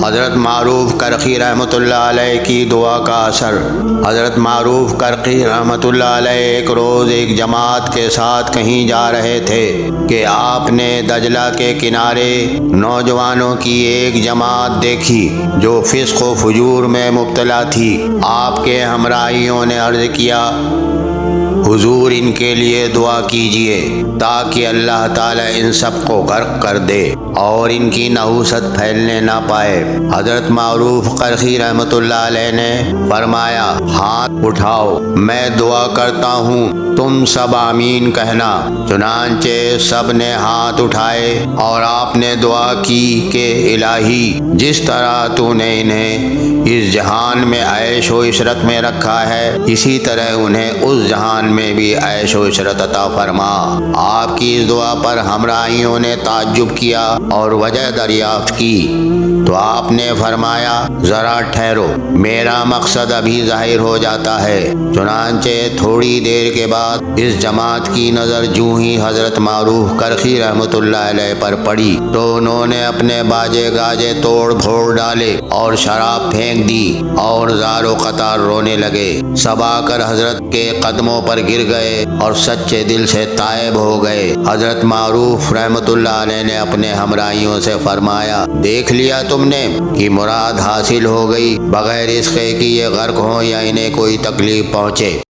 حضرت معروف کرخی رحمۃ اللہ علیہ کی دعا کا اثر۔ حضرت معروف کرخی رحمۃ اللہ علیہ ایک روز ایک جماعت کے ساتھ کہیں جا رہے تھے کہ آپ نے دجلہ کے کنارے نوجوانوں کی ایک جماعت دیکھی جو فسق و فجور میں مبتلا تھی۔ آپ کے ہمراہیوں نے عرض کیا، حضور ان کے لیے دعا کیجئے تاکہ اللہ تعالیٰ ان سب کو غرق کر دے اور ان کی نحوست پھیلنے نہ پائے۔ حضرت معروف کرخی رحمۃ اللہ علیہ نے فرمایا، ہاتھ اٹھاؤ، میں دعا کرتا ہوں، تم سب آمین کہنا۔ چنانچہ سب نے ہاتھ اٹھائے اور آپ نے دعا کی کہ الہی، جس طرح تو نے انہیں اس جہان میں عیش و عشرت میں رکھا ہے، اسی طرح انہیں اس جہان میں بھی عیش و عشرت عطا فرما۔ آپ کی اس دعا پر ہمراہیوں نے تعجب کیا اور وجہ دریافت کی تو آپ نے فرمایا، ذرا ٹھہرو، میرا مقصد ابھی ظاہر ہو جاتا ہے۔ چنانچہ تھوڑی دیر کے بعد اس جماعت کی نظر جوں ہی حضرت معروف کرخی رحمۃ اللہ علیہ پر پڑی تو انہوں نے اپنے باجے گاجے توڑ پھوڑ ڈالے اور شراب پھینک دی اور زار و قطار رونے لگے۔ سب آ کر حضرت کے قدموں پر گر گئے اور سچے دل سے تائب ہو گئے۔ حضرت معروف رحمۃ اللہ علیہ نے اپنے ہمراہیوں سے فرمایا، دیکھ لیا تم نے کہ مراد حاصل ہو گئی، بغیر اس کے کہ یہ غرق ہوں یا انہیں کوئی تکلیف پہنچے۔